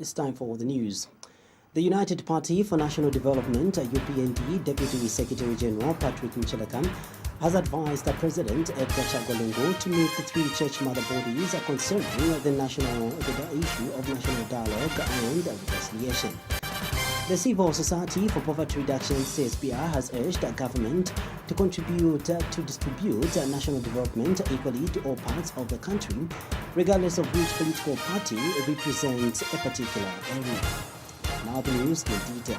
It's time for the news. The United Party for National Development, UPND, Deputy Secretary General Patrick Mcheleka has advised the President Edgar Chagwa to meet the three church mother bodies concerning the issue of national dialogue and reconciliation. The Civil Society for Poverty Reduction, CSPR, has urged the government to contribute to distribute national development equally to all parts of the country, regardless of which political party represents a particular area. Now the news in detail.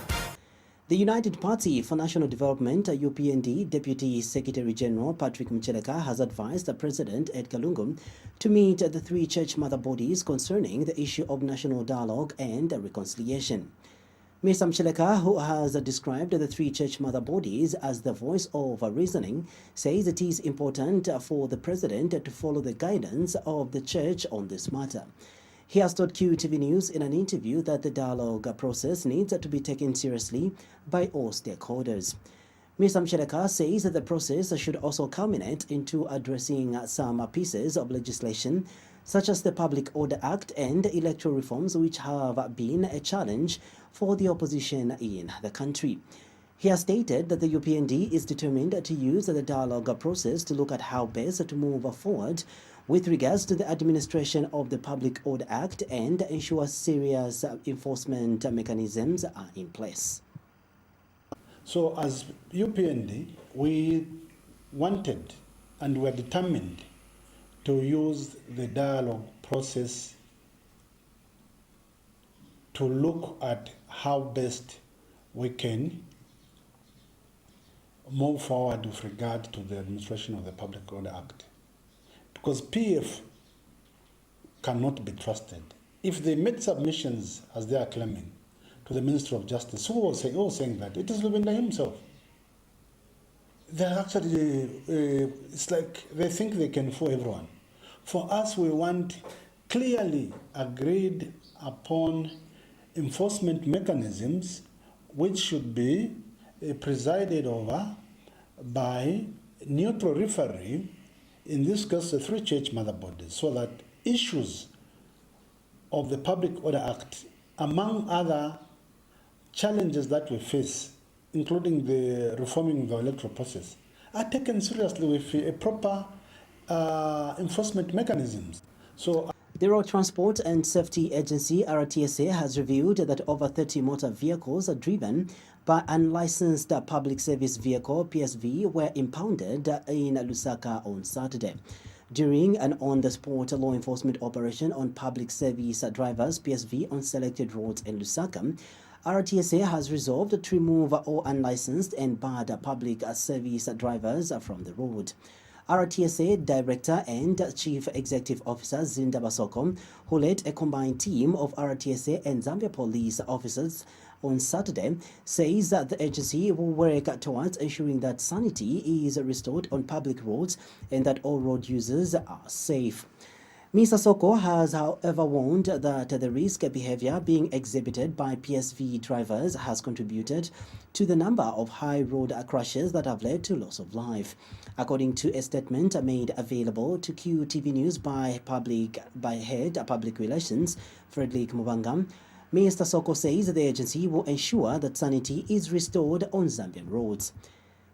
The United Party for National Development, UPND, Deputy Secretary General Patrick Mcheleka has advised the President Edgar Lungu to meet the three church mother bodies concerning the issue of national dialogue and reconciliation. Mr. Mcheleka, who has described the three church mother bodies as the voice of reasoning, says it is important for the President to follow the guidance of the church on this matter. He has told QTV News in an interview that the dialogue process needs to be taken seriously by all stakeholders. Mr. Mcheleka says that the process should also culminate into addressing some pieces of legislation, such as the Public Order Act and electoral reforms, which have been a challenge for the opposition in the country. He has stated that the UPND is determined to use the dialogue process to look at how best to move forward with regards to the administration of the Public Order Act and ensure serious enforcement mechanisms are in place. So as UPND, we wanted and were determined to use the dialogue process to look at how best we can move forward with regard to the administration of the Public Order Act. Because PF cannot be trusted. If they made submissions, as they are claiming, to the Minister of Justice, who was saying that? It is Lubinda himself. They're actually, it's like they think they can fool everyone. For us, we want clearly agreed upon enforcement mechanisms which should be presided over by neutral referee, in this case the three church mother bodies, so that issues of the Public Order Act, among other challenges that we face, including the reforming the electoral process, are taken seriously with a proper enforcement mechanisms. So the Road Transport and Safety Agency, RTSA, has revealed that over 30 motor vehicles are driven by unlicensed public service vehicle, PSV, were impounded in Lusaka on Saturday. During an on-the-spot law enforcement operation on public service drivers, PSV, on selected roads in Lusaka, RTSA has resolved to remove all unlicensed and bad public service drivers from the road. RTSA Director and Chief Executive Officer Zinda Basoko, who led a combined team of RTSA and Zambia police officers on Saturday, says that the agency will work towards ensuring that sanity is restored on public roads and that all road users are safe. Mr. Soko has, however, warned that the risky behavior being exhibited by PSV drivers has contributed to the number of high road crashes that have led to loss of life. According to a statement made available to QTV News by Head Public Relations, Frederick Mubanga, Mr. Soko says the agency will ensure that sanity is restored on Zambian roads.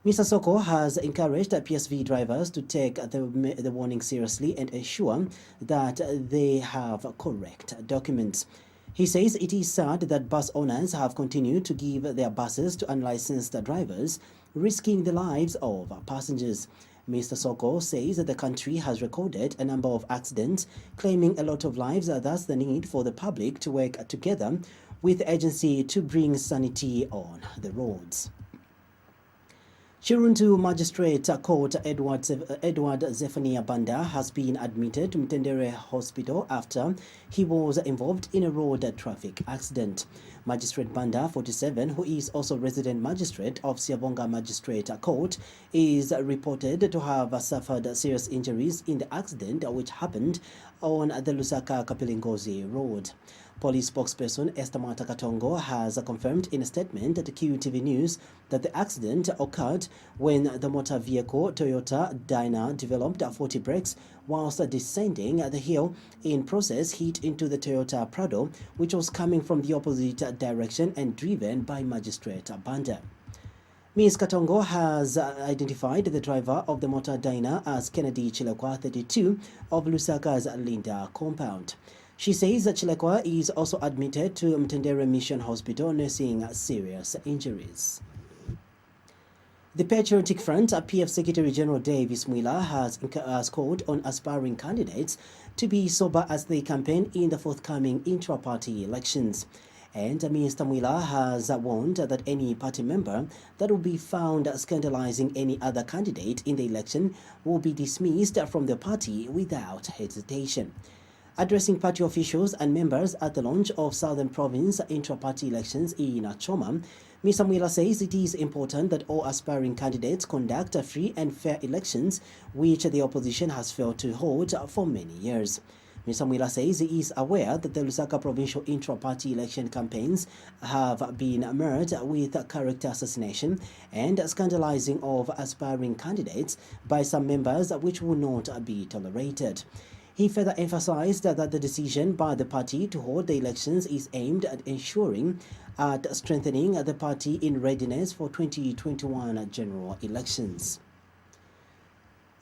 Mr. Soko has encouraged PSV drivers to take the warning seriously and ensure that they have correct documents. He says it is sad that bus owners have continued to give their buses to unlicensed drivers, risking the lives of passengers. Mr. Soko says that the country has recorded a number of accidents, claiming a lot of lives, thus the need for the public to work together with the agency to bring sanity on the roads. Chirundu Magistrate Court Edward Zephaniah Banda has been admitted to Mtendere Hospital after he was involved in a road traffic accident. Magistrate Banda, 47, who is also resident magistrate of Siabonga Magistrate Court, is reported to have suffered serious injuries in the accident which happened on the Lusaka-Kapilingozi Road. Police spokesperson Esther Matakatongo has confirmed in a statement to QTV News that the accident occurred when the motor vehicle Toyota Dyna developed 40 brakes whilst descending the hill. In process, hit into the Toyota Prado, which was coming from the opposite direction and driven by Magistrate Banda. Ms. Katongo has identified the driver of the motor Dyna as Kennedy Chilekwa, 32, of Lusaka's Linda compound. She says that Chilekwa is also admitted to Mtendere Mission Hospital nursing serious injuries. The Patriotic Front, PF Secretary General Davis Mwila has called on aspiring candidates to be sober as they campaign in the forthcoming intra-party elections. And Mr. Mwila has warned that any party member that will be found scandalizing any other candidate in the election will be dismissed from the party without hesitation. Addressing party officials and members at the launch of Southern Province intra-party elections in Choma, Mr. Mwila says it is important that all aspiring candidates conduct free and fair elections, which the opposition has failed to hold for many years. Mr. Mwila says he is aware that the Lusaka provincial intra-party election campaigns have been marred with character assassination and scandalizing of aspiring candidates by some members, which will not be tolerated. He further emphasized that the decision by the party to hold the elections is aimed at ensuring strengthening the party in readiness for 2021 general elections.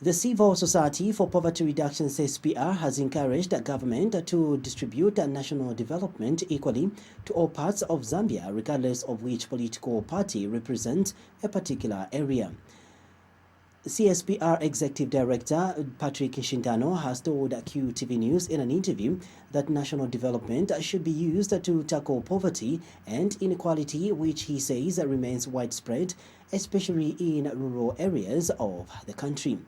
The Civil Society for Poverty Reduction (CSPR) has encouraged the government to distribute national development equally to all parts of Zambia, regardless of which political party represents a particular area. CSPR Executive Director Patrick Shindano has told QTV News in an interview that national development should be used to tackle poverty and inequality, which he says remains widespread, especially in rural areas of the country.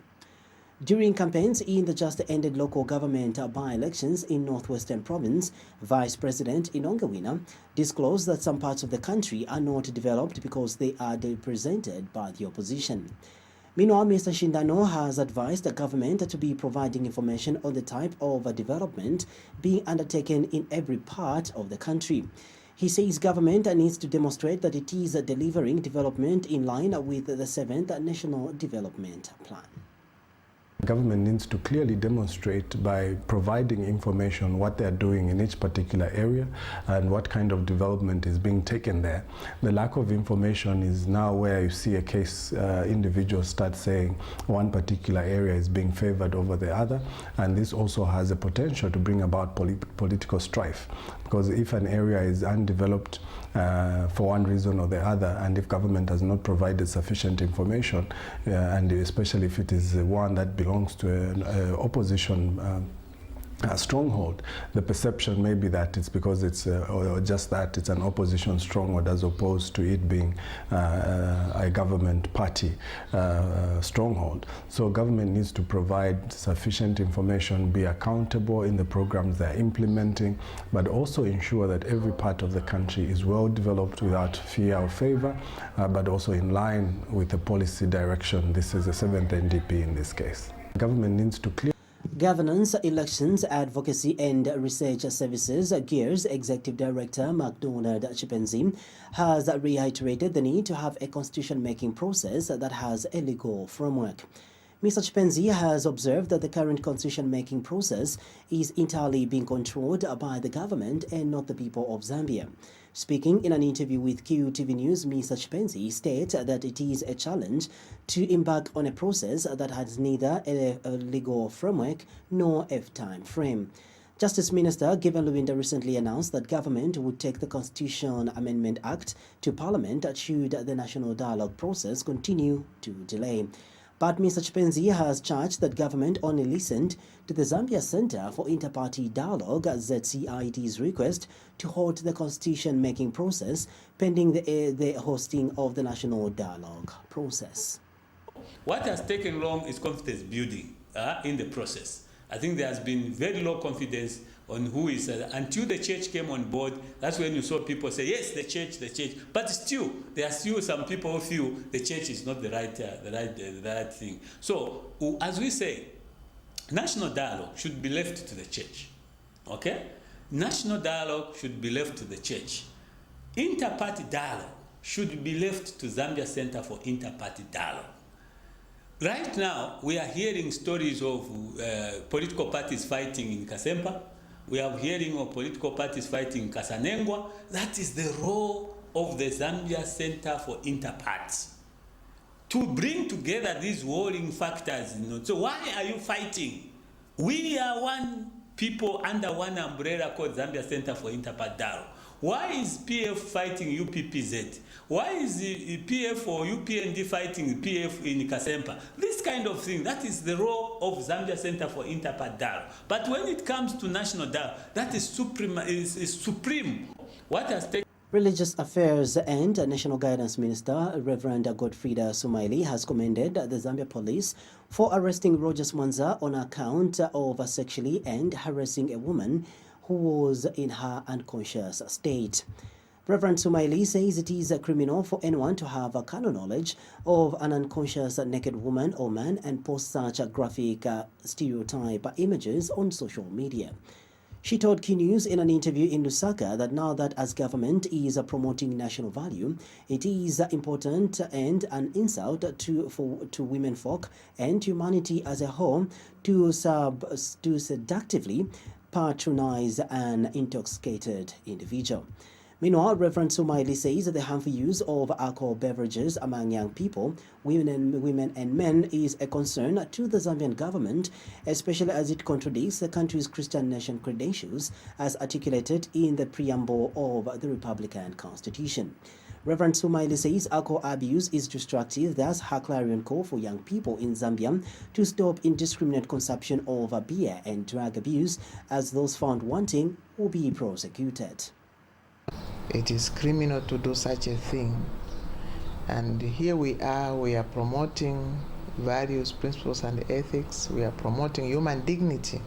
During campaigns in the just-ended local government by-elections in Northwestern Province, Vice President Inongawina disclosed that some parts of the country are not developed because they are represented by the opposition. Meanwhile, Mr. Shindano has advised the government to be providing information on the type of development being undertaken in every part of the country. He says government needs to demonstrate that it is delivering development in line with the 7th National Development Plan. Government needs to clearly demonstrate by providing information what they're doing in each particular area and what kind of development is being taken there. The lack of information is now where you see a case, individuals start saying one particular area is being favored over the other, and this also has a potential to bring about political strife, because if an area is undeveloped for one reason or the other, and if government has not provided sufficient information, and especially if it is one that belongs to an opposition stronghold, the perception may be that it's because it's or just that it's an opposition stronghold as opposed to it being a government party stronghold. So government needs to provide sufficient information, be accountable in the programs they're implementing, but also ensure that every part of the country is well developed without fear or favor, but also in line with the policy direction. This is the 7th NDP in this case. Government needs to clear Governance, Elections, Advocacy and Research Services GEARS Executive Director MacDonald Chipenzi has reiterated the need to have a constitution-making process that has a legal framework. Mr. Chipenzi has observed that the current constitution-making process is entirely being controlled by the government and not the people of Zambia. Speaking in an interview with QTV News, Mr. Chipenzi states that it is a challenge to embark on a process that has neither a legal framework nor a time frame. Justice Minister Given Luwinda recently announced that government would take the Constitution Amendment Act to Parliament should the national dialogue process continue to delay. But Mr. Chipenzi has charged that government only listened to the Zambia Center for Interparty Dialogue ZCID's request to halt the constitution-making process pending the hosting of the national dialogue process. What has taken long is confidence building in the process. I think there has been very low confidence on who is, until the church came on board. That's when you saw people say, yes, the church, but still, there are still some people who feel the church is not the right thing. So, as we say, national dialogue should be left to the church, okay? National dialogue should be left to the church. Inter-party dialogue should be left to Zambia Center for Inter-Party Dialogue. Right now, we are hearing stories of political parties fighting in Kasempa. We are hearing of political parties fighting in Kasanengwa. That is the role of the Zambia Center for Inter-Party, to bring together these warring factors. So why are you fighting? We are one people under one umbrella called Zambia Center for Inter-Party Dialogue. Why is PF fighting UPPZ? Why is the PF or UPND fighting PF in Kasempa? This kind of thing, that is the role of Zambia Center for Inter-Party Dialogue. But when it comes to national dialogue, that is supreme. What has taken Religious Affairs and National Guidance Minister Reverend Godfrida Sumaili has commended the Zambia police for arresting Rogers Mwanza on account of sexually and harassing a woman who was in her unconscious state. Reverend Sumaili says it is criminal for anyone to have a carnal knowledge of an unconscious naked woman or man and post such graphic stereotype images on social media. She told Q News in an interview in Lusaka that now that as government is promoting national value, it is important and an insult to women folk and humanity as a whole to seductively patronize an intoxicated individual. Meanwhile, Reverend Sumaili says that the harmful use of alcohol beverages among young people, women and men is a concern to the Zambian government, especially as it contradicts the country's Christian nation credentials as articulated in the preamble of the Republican Constitution. Reverend Sumaili says alcohol abuse is destructive, thus her clarion call for young people in Zambia to stop indiscriminate consumption of beer and drug abuse, as those found wanting will be prosecuted. It is criminal to do such a thing. And here we are promoting values, principles, and ethics. We are promoting human dignity.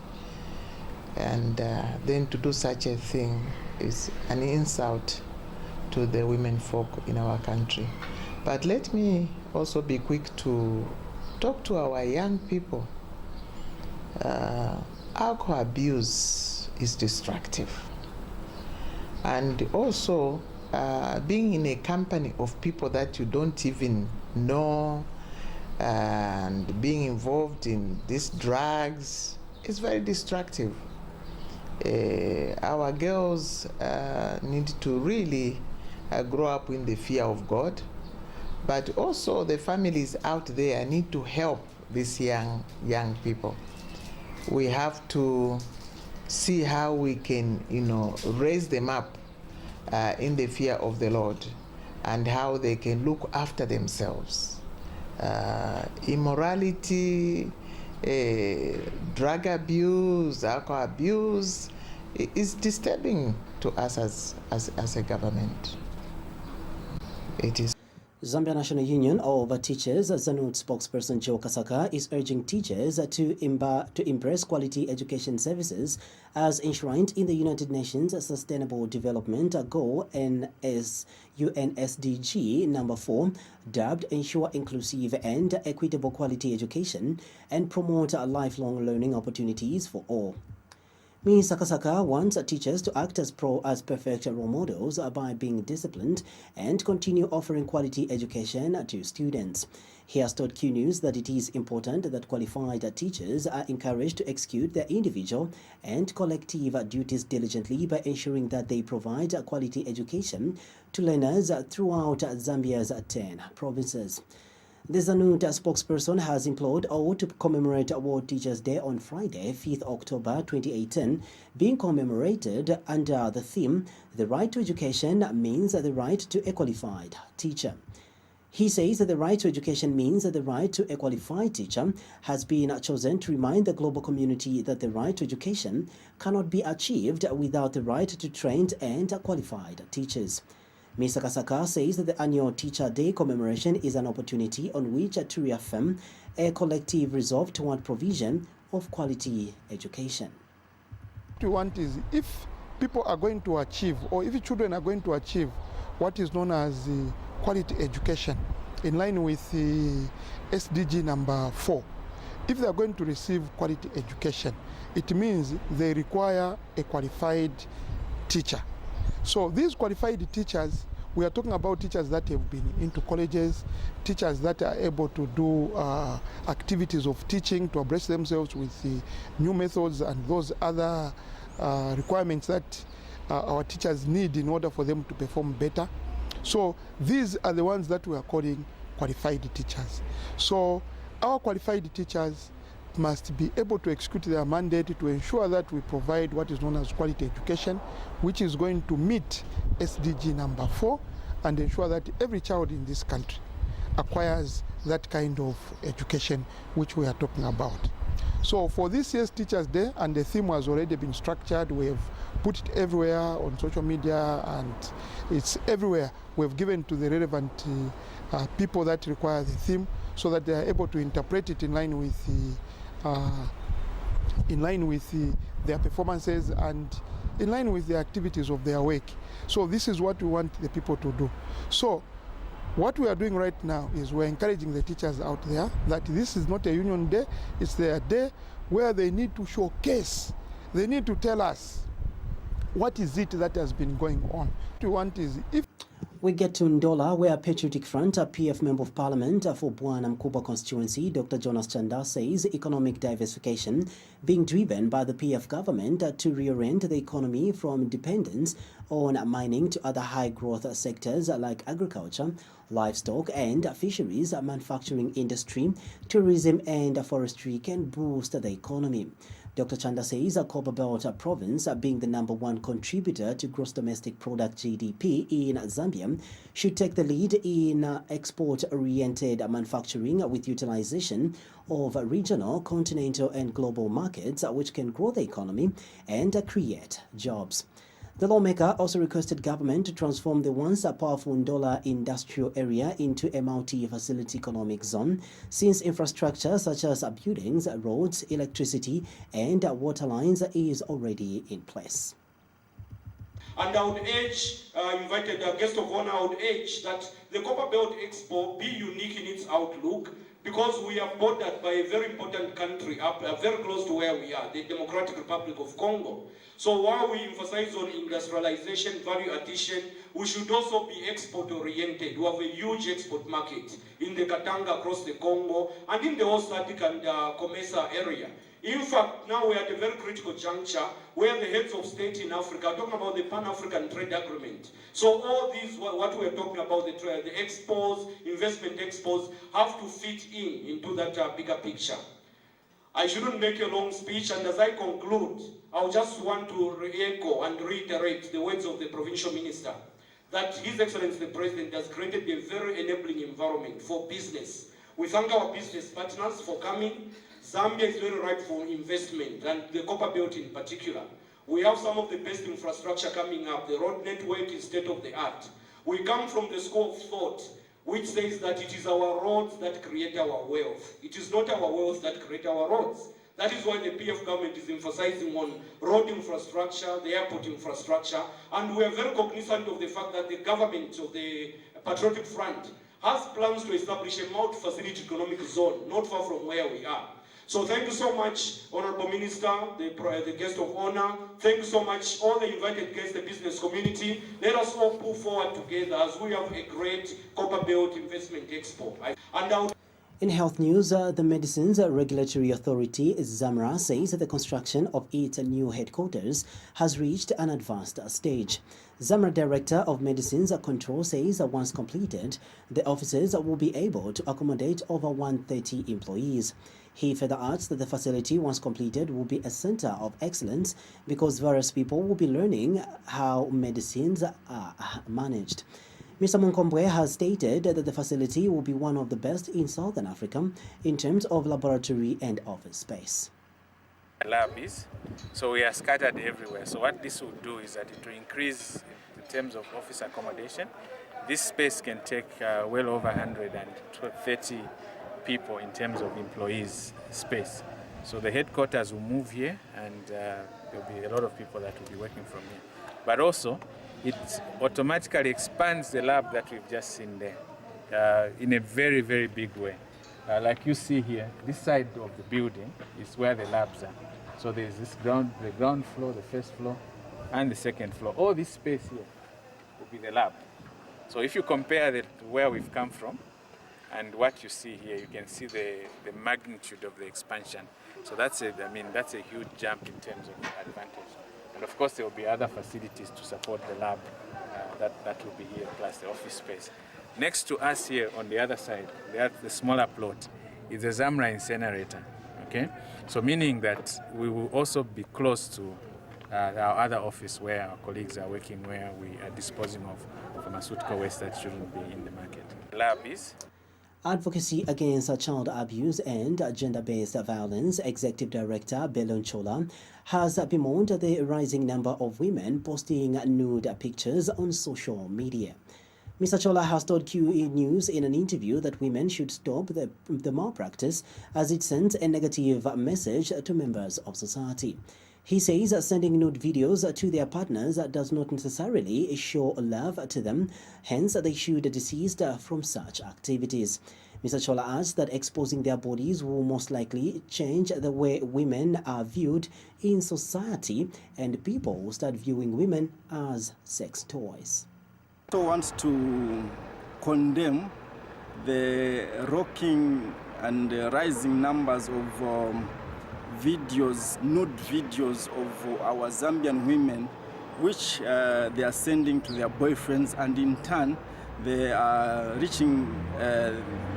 And then to do such a thing is an insult to the women folk in our country. But let me also be quick to talk to our young people. Alcohol abuse is destructive. And also, being in a company of people that you don't even know and being involved in these drugs is very destructive. Our girls need to really grow up in the fear of God, but also the families out there need to help these young people. We have to see how we can, raise them up in the fear of the Lord and how they can look after themselves. Immorality, drug abuse, alcohol abuse is disturbing to us as a government. It is. Zambia National Union of Teachers, ZANUT spokesperson Joe Kasaka is urging teachers to embrace quality education services as enshrined in the United Nations Sustainable Development Goal UNSDG number 4, dubbed Ensure Inclusive and Equitable Quality Education and Promote Lifelong Learning Opportunities for All. Ms. Sakasaka wants teachers to act as perfect role models by being disciplined and continue offering quality education to students. He has told Q News that it is important that qualified teachers are encouraged to execute their individual and collective duties diligently by ensuring that they provide quality education to learners throughout Zambia's 10 provinces. The ZANUT spokesperson has implored all to commemorate World Teachers' Day on Friday, 5th October 2018, being commemorated under the theme, "The right to education means the right to a qualified teacher." He says that the right to education means that the right to a qualified teacher has been chosen to remind the global community that the right to education cannot be achieved without the right to trained and qualified teachers. Ms. Sakasaka says that the annual Teacher Day commemoration is an opportunity on which to reaffirm a collective resolve toward provision of quality education. What we want is if people are going to achieve, or if children are going to achieve what is known as quality education in line with the SDG number 4, if they are going to receive quality education, it means they require a qualified teacher. So these qualified teachers, we are talking about teachers that have been into colleges, teachers that are able to do activities of teaching, to abreast themselves with the new methods and those other requirements that our teachers need in order for them to perform better. So these are the ones that we are calling qualified teachers. So our qualified teachers must be able to execute their mandate to ensure that we provide what is known as quality education, which is going to meet SDG number 4 and ensure that every child in this country acquires that kind of education which we are talking about. So for this year's Teachers' Day, and the theme has already been structured, we have put it everywhere on social media and it's everywhere. We have given to the relevant people that require the theme so that they are able to interpret it in line with their performances and in line with the activities of their work. So this is what we want the people to do. So what we are doing right now is we're encouraging the teachers out there that this is not a union day, it's their day where they need to showcase, they need to tell us what is it that has been going on. What we want is, if we get to Ndola, where Patriotic Front, a PF Member of Parliament for Bwana Mkuba constituency, Dr. Jonas Chanda, says economic diversification being driven by the PF government to reorient the economy from dependence on mining to other high-growth sectors like agriculture, livestock and fisheries, manufacturing industry, tourism and forestry can boost the economy. Dr. Chanda says Copper Belt province, being the #1 contributor to gross domestic product GDP in Zambia, should take the lead in export-oriented manufacturing with utilization of regional, continental and global markets, which can grow the economy and create jobs. The lawmaker also requested government to transform the once powerful Ndola industrial area into a multi-facility economic zone, since infrastructure such as buildings, roads, electricity and water lines is already in place. And I would urge, invited a guest of honor, I would urge that the Copper Belt Expo be unique in its outlook, because we are bordered by a very important country very close to where we are, the Democratic Republic of Congo. So while we emphasize on industrialization, value addition, we should also be export-oriented. We have a huge export market in the Katanga, across the Congo, and in the West Atlantic and Comesa area. In fact, now we are at a very critical juncture where the heads of state in Africa are talking about the Pan-African Trade Agreement. So all these, what we're talking about, the expos, investment expos, have to fit into that bigger picture. I shouldn't make a long speech, and as I conclude, I just want to re-echo and reiterate the words of the provincial minister, that His Excellency the President has created a very enabling environment for business. We thank our business partners for coming. Zambia is very ripe for investment, and the Copper Belt in particular. We have some of the best infrastructure coming up. The road network is state-of-the-art. We come from the school of thought, which says that it is our roads that create our wealth. It is not our wealth that create our roads. That is why the PF government is emphasizing on road infrastructure, the airport infrastructure, and we are very cognizant of the fact that the government of the Patriotic Front has plans to establish a multi-facility economic zone not far from where we are. So thank you so much, Honorable Minister, the guest of honor. Thank you so much, all the invited guests, the business community. Let us all pull forward together as we have a great Copper Belt Investment Expo. In health news, the Medicines Regulatory Authority, ZAMRA, says that the construction of its new headquarters has reached an advanced stage. ZAMRA Director of Medicines Control says that once completed, the offices will be able to accommodate over 130 employees. He further adds that the facility, once completed, will be a center of excellence because various people will be learning how medicines are managed. Mr. Munkombwe has stated that the facility will be one of the best in Southern Africa in terms of laboratory and office space. Lab is, so we are scattered everywhere. So what this will do is that it will increase in terms of office accommodation. This space can take well over 130 people in terms of employees space. So the headquarters will move here, and there will be a lot of people that will be working from here. But also, it automatically expands the lab that we've just seen there in a very, very big way. Like you see here, this side of the building is where the labs are. So there's this the ground floor, the first floor, and the second floor. All this space here will be the lab. So if you compare where we've come from and what you see here, you can see the magnitude of the expansion. So that's a huge jump in terms of advantage. And of course, there will be other facilities to support the lab that will be here, plus the office space. Next to us here on the other side, the smaller plot, is the ZAMBIA incinerator. Okay, so meaning that we will also be close to our other office where our colleagues are working, where we are disposing of pharmaceutical waste that shouldn't be in the market. Lab is Advocacy Against Child Abuse and Gender-Based Violence Executive Director Belon Chola has bemoaned the rising number of women posting nude pictures on social media. Mr. Chola has told QE News in an interview that women should stop the malpractice as it sends a negative message to members of society. He says sending nude videos to their partners does not necessarily show love to them, hence they should desist from such activities. Mr. Chola adds that exposing their bodies will most likely change the way women are viewed in society and people will start viewing women as sex toys. I also want to condemn the rocking and rising numbers of nude videos of our Zambian women, which they are sending to their boyfriends, and in turn they are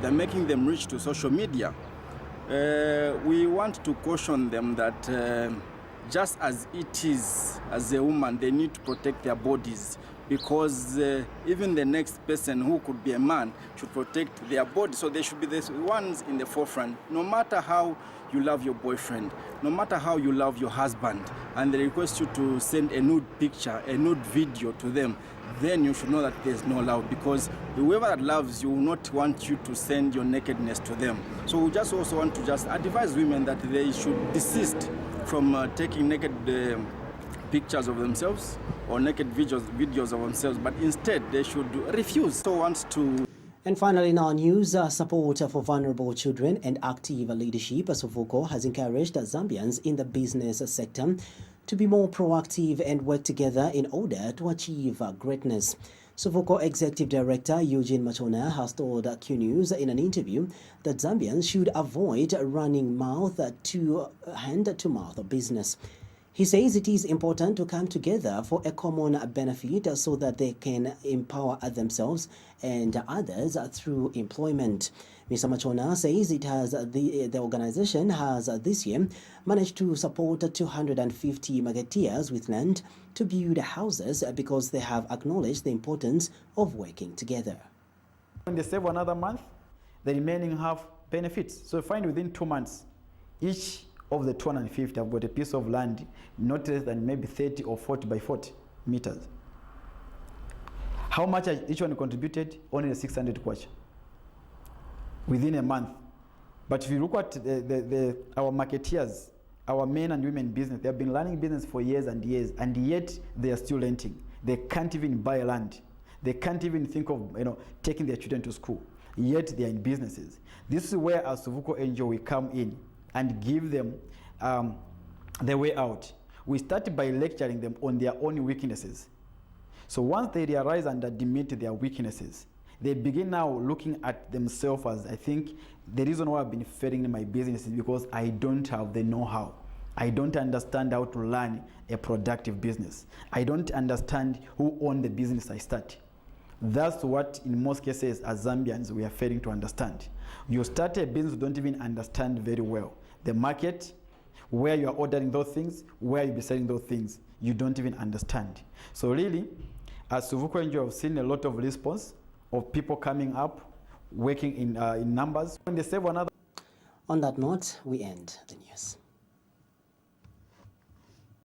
they're making them reach to social media. We want to caution them that just as it is as a woman, they need to protect their bodies, because even the next person who could be a man should protect their body. So they should be the ones in the forefront. No matter how you love your boyfriend, no matter how you love your husband, and they request you to send a nude picture, a nude video to them, then you should know that there's no love, because whoever that loves you will not want you to send your nakedness to them. So we just also want to just advise women that they should desist from taking naked pictures of themselves or naked videos of themselves, but instead they should refuse. So wants to. And finally, in our news, support for vulnerable children and active leadership, Sovuko has encouraged Zambians in the business sector to be more proactive and work together in order to achieve greatness. Sovuko Executive Director Eugene Machona has told Q News in an interview that Zambians should avoid running hand-to-mouth business. He says it is important to come together for a common benefit so that they can empower themselves and others through employment. Mr. Machona says the organization has this year managed to support 250 marketeers with land to build houses because they have acknowledged the importance of working together. When they save another month, the remaining have benefits. So find within 2 months, each of the 250 have got a piece of land not less than maybe 30 or 40 by 40 meters. How much each one contributed? Only 600 kwacha within a month. But if you look at our marketeers, our men and women business, they have been learning business for years, and yet they are still renting. They can't even buy land. They can't even think of taking their children to school, yet they are in businesses. This is where as Sovuko NGO we come in and give them the way out. We start by lecturing them on their own weaknesses. So once they realize and admit their weaknesses, they begin now looking at themselves as, I think, the reason why I've been failing in my business is because I don't have the know-how. I don't understand how to run a productive business. I don't understand who owns the business I start. That's what, in most cases, as Zambians, we are failing to understand. You start a business you don't even understand very well. The market, where you are ordering those things, where you'll be selling those things, you don't even understand. So really, as Sovuko NGO, I've seen a lot of response of people coming up, working in numbers. When they save another. On that note, we end the news.